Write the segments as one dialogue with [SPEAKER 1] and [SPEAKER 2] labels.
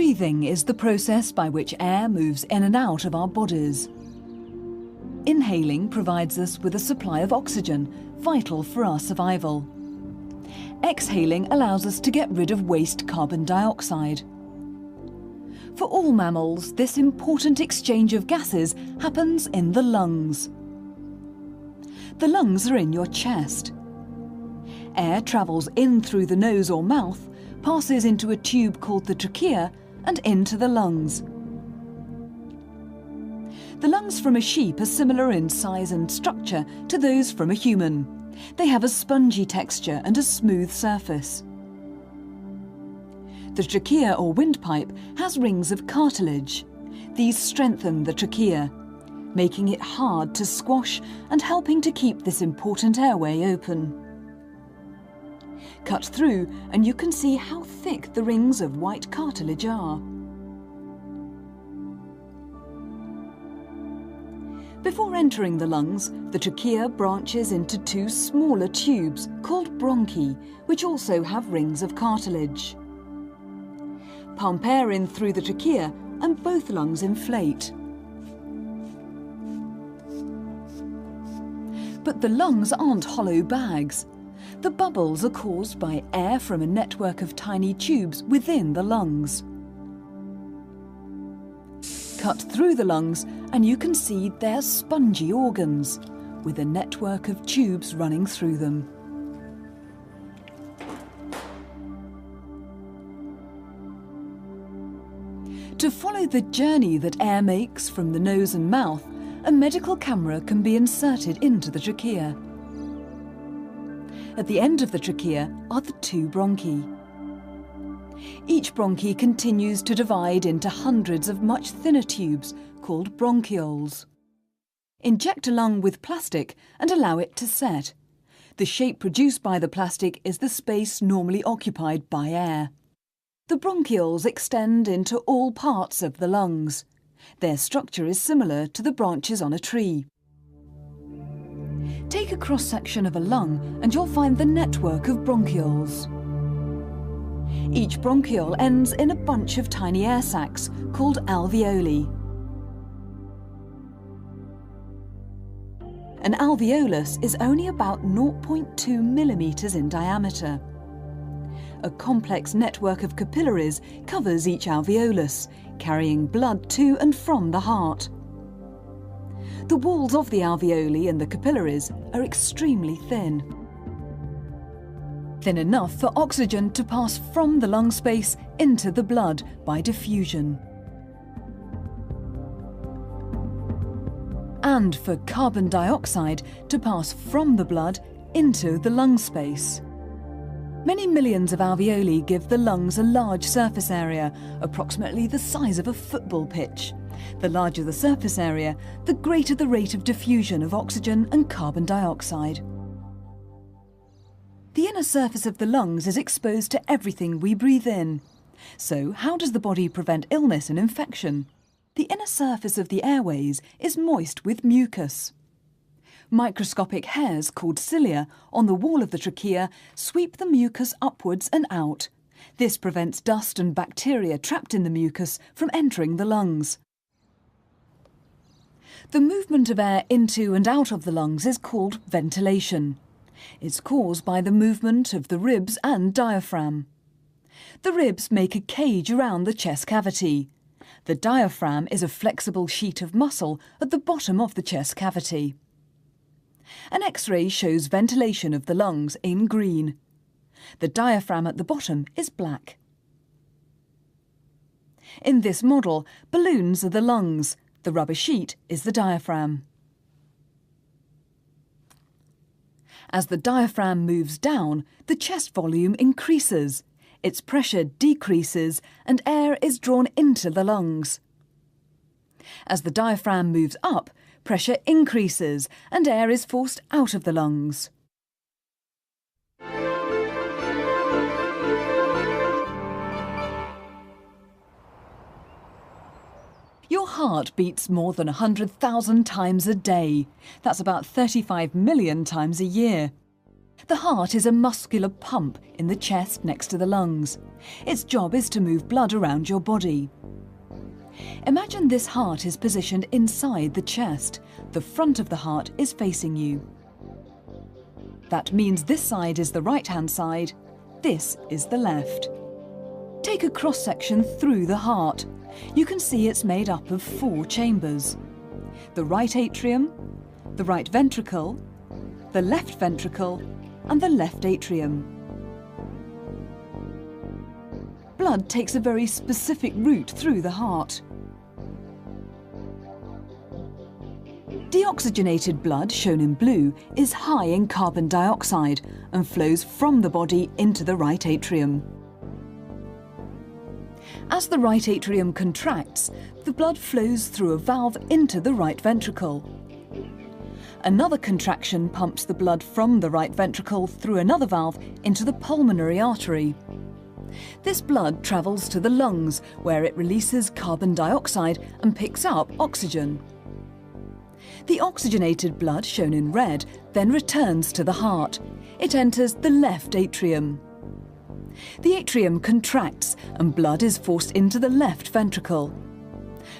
[SPEAKER 1] Breathing is the process by which air moves in and out of our bodies. Inhaling provides us with a supply of oxygen, vital for our survival. Exhaling allows us to get rid of waste carbon dioxide. For all mammals, this important exchange of gases happens in the lungs. The lungs are in your chest. Air travels in through the nose or mouth, passes into a tube called the trachea, and into the lungs. The lungs from a sheep are similar in size and structure to those from a human. They have a spongy texture and a smooth surface. The trachea or windpipe has rings of cartilage. These strengthen the trachea, making it hard to squash and helping to keep this important airway open. Cut through and you can see how thick the rings of white cartilage are. Before entering the lungs, the trachea branches into two smaller tubes called bronchi, which also have rings of cartilage. Pump air in through the trachea and both lungs inflate. But the lungs aren't hollow bags. The bubbles are caused by air from a network of tiny tubes within the lungs. Cut through the lungs and you can see they're spongy organs, with a network of tubes running through them. To follow the journey that air makes from the nose and mouth, a medical camera can be inserted into the trachea. At the end of the trachea are the two bronchi. Each bronchi continues to divide into hundreds of much thinner tubes called bronchioles. Inject a lung with plastic and allow it to set. The shape produced by the plastic is the space normally occupied by air. The bronchioles extend into all parts of the lungs. Their structure is similar to the branches on a tree. Take a cross-section of a lung and you'll find the network of bronchioles. Each bronchiole ends in a bunch of tiny air sacs called alveoli. An alveolus is only about 0.2 millimeters in diameter. A complex network of capillaries covers each alveolus, carrying blood to and from the heart. The walls of the alveoli and the capillaries are extremely thin. Thin enough for oxygen to pass from the lung space into the blood by diffusion. And for carbon dioxide to pass from the blood into the lung space. Many millions of alveoli give the lungs a large surface area, approximately the size of a football pitch. The larger the surface area, the greater the rate of diffusion of oxygen and carbon dioxide. The inner surface of the lungs is exposed to everything we breathe in. So how does the body prevent illness and infection? The inner surface of the airways is moist with mucus. Microscopic hairs called cilia on the wall of the trachea sweep the mucus upwards and out. This prevents dust and bacteria trapped in the mucus from entering the lungs. The movement of air into and out of the lungs is called ventilation. It's caused by the movement of the ribs and diaphragm. The ribs make a cage around the chest cavity. The diaphragm is a flexible sheet of muscle at the bottom of the chest cavity. An X-ray shows ventilation of the lungs in green. The diaphragm at the bottom is black. In this model, balloons are the lungs. The rubber sheet is the diaphragm. As the diaphragm moves down, the chest volume increases. Its pressure decreases and air is drawn into the lungs. As the diaphragm moves up, pressure increases and air is forced out of the lungs. Your heart beats more than 100,000 times a day. That's about 35 million times a year. The heart is a muscular pump in the chest next to the lungs. Its job is to move blood around your body. Imagine this heart is positioned inside the chest. The front of the heart is facing you. That means this side is the right-hand side, this is the left. Take a cross-section through the heart. You can see it's made up of 4 chambers. The right atrium, the right ventricle, the left ventricle, and the left atrium. Blood takes a very specific route through the heart. Deoxygenated blood, shown in blue, is high in carbon dioxide and flows from the body into the right atrium. As the right atrium contracts, the blood flows through a valve into the right ventricle. Another contraction pumps the blood from the right ventricle through another valve into the pulmonary artery. This blood travels to the lungs, where it releases carbon dioxide and picks up oxygen. The oxygenated blood, shown in red, then returns to the heart. It enters the left atrium. The atrium contracts and blood is forced into the left ventricle.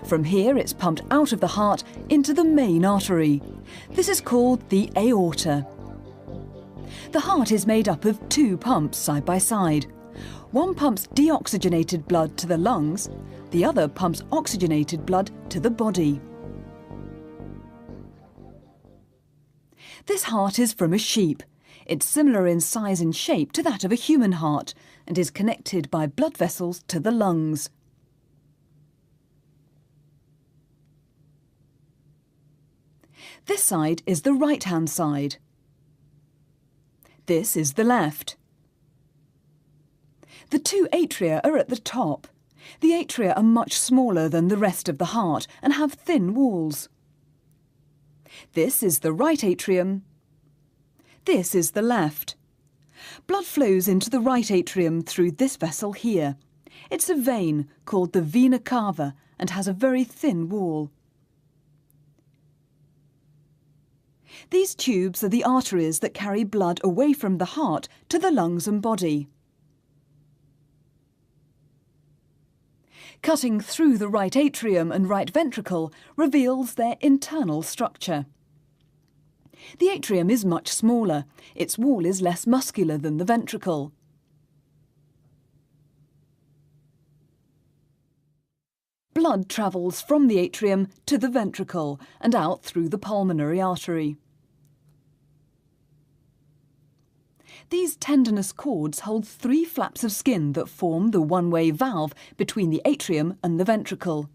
[SPEAKER 1] From here it's pumped out of the heart into the main artery. This is called the aorta. The heart is made up of 2 pumps side by side. One pumps deoxygenated blood to the lungs, the other pumps oxygenated blood to the body. This heart is from a sheep. It's similar in size and shape to that of a human heart and is connected by blood vessels to the lungs. This side is the right-hand side. This is the left. The 2 atria are at the top. The atria are much smaller than the rest of the heart and have thin walls. This is the right atrium. This is the left. Blood flows into the right atrium through this vessel here. It's a vein called the vena cava and has a very thin wall. These tubes are the arteries that carry blood away from the heart to the lungs and body. Cutting through the right atrium and right ventricle reveals their internal structure. The atrium is much smaller. Its wall is less muscular than the ventricle. Blood travels from the atrium to the ventricle and out through the pulmonary artery. These tendinous cords hold 3 flaps of skin that form the one-way valve between the atrium and the ventricle.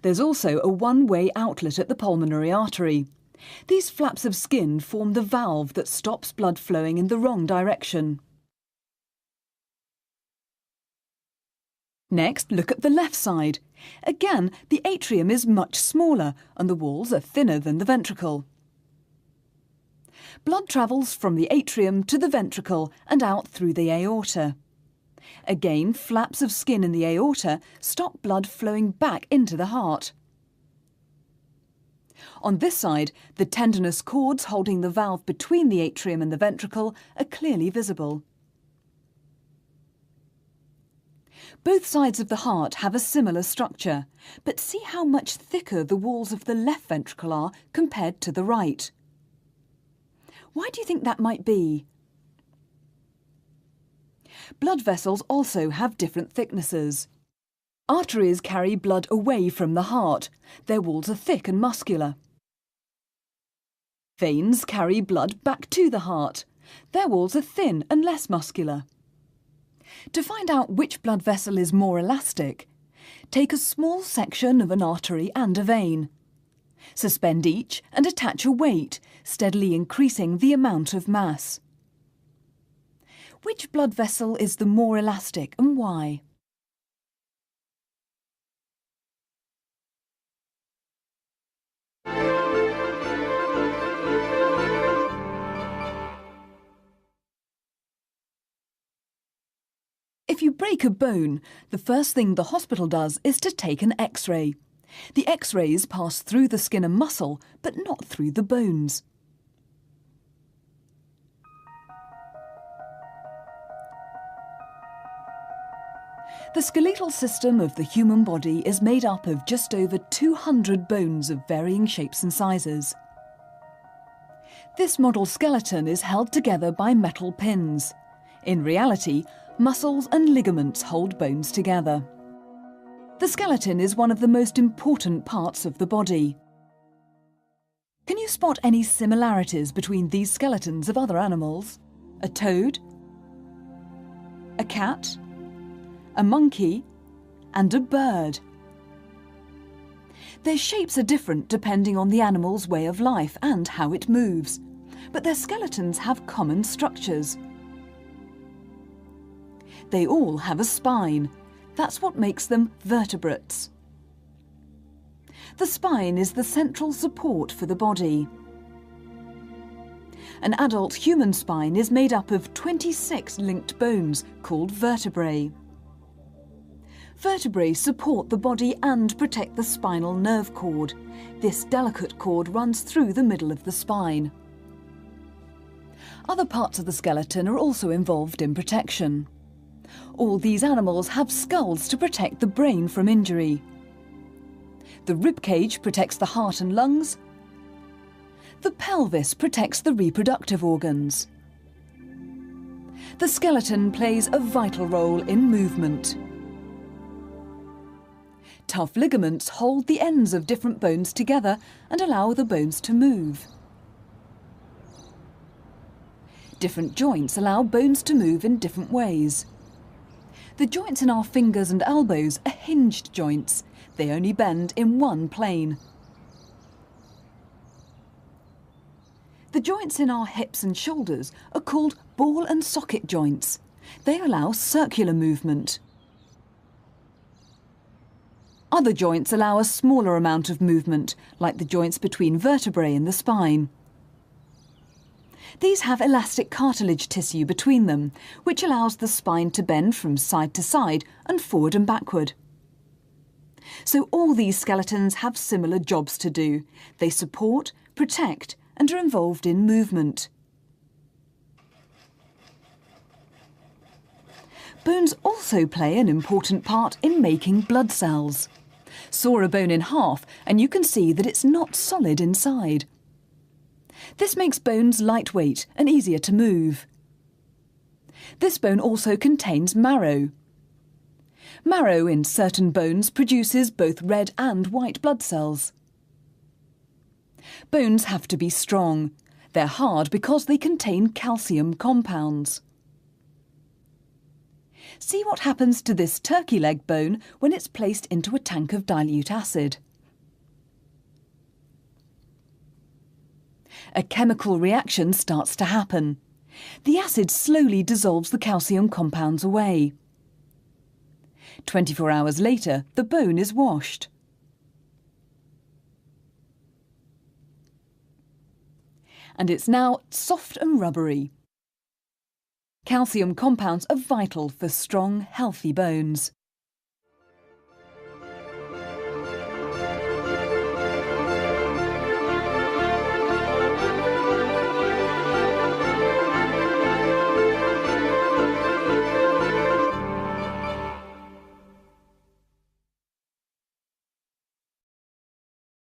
[SPEAKER 1] There's also a one-way outlet at the pulmonary artery. These flaps of skin form the valve that stops blood flowing in the wrong direction. Next, look at the left side. Again, the atrium is much smaller and the walls are thinner than the ventricle. Blood travels from the atrium to the ventricle and out through the aorta. Again, flaps of skin in the aorta stop blood flowing back into the heart. On this side, the tendinous cords holding the valve between the atrium and the ventricle are clearly visible. Both sides of the heart have a similar structure, but see how much thicker the walls of the left ventricle are compared to the right. Why do you think that might be? Blood vessels also have different thicknesses. Arteries carry blood away from the heart. Their walls are thick and muscular. Veins carry blood back to the heart. Their walls are thin and less muscular. To find out which blood vessel is more elastic, take a small section of an artery and a vein. Suspend each and attach a weight, steadily increasing the amount of mass. Which blood vessel is the more elastic and why? If you break a bone, the first thing the hospital does is to take an X-ray. The X-rays pass through the skin and muscle, but not through the bones. The skeletal system of the human body is made up of just over 200 bones of varying shapes and sizes. This model skeleton is held together by metal pins. In reality, muscles and ligaments hold bones together. The skeleton is one of the most important parts of the body. Can you spot any similarities between these skeletons of other animals? A toad, a cat, a monkey, and a bird. Their shapes are different depending on the animal's way of life and how it moves, but their skeletons have common structures. They all have a spine. That's what makes them vertebrates. The spine is the central support for the body. An adult human spine is made up of 26 linked bones called vertebrae. Vertebrae support the body and protect the spinal nerve cord. This delicate cord runs through the middle of the spine. Other parts of the skeleton are also involved in protection. All these animals have skulls to protect the brain from injury. The rib cage protects the heart and lungs. The pelvis protects the reproductive organs. The skeleton plays a vital role in movement. Tough ligaments hold the ends of different bones together and allow the bones to move. Different joints allow bones to move in different ways. The joints in our fingers and elbows are hinged joints. They only bend in one plane. The joints in our hips and shoulders are called ball and socket joints. They allow circular movement. Other joints allow a smaller amount of movement, like the joints between vertebrae in the spine. These have elastic cartilage tissue between them, which allows the spine to bend from side to side and forward and backward. So all these skeletons have similar jobs to do. They support, protect, and are involved in movement. Bones also play an important part in making blood cells. Saw a bone in half and you can see that it's not solid inside. This makes bones lightweight and easier to move. This bone also contains marrow. Marrow in certain bones produces both red and white blood cells. Bones have to be strong. They're hard because they contain calcium compounds. See what happens to this turkey leg bone when it's placed into a tank of dilute acid. A chemical reaction starts to happen. The acid slowly dissolves the calcium compounds away. 24 hours later, the bone is washed. And it's now soft and rubbery. Calcium compounds are vital for strong, healthy bones.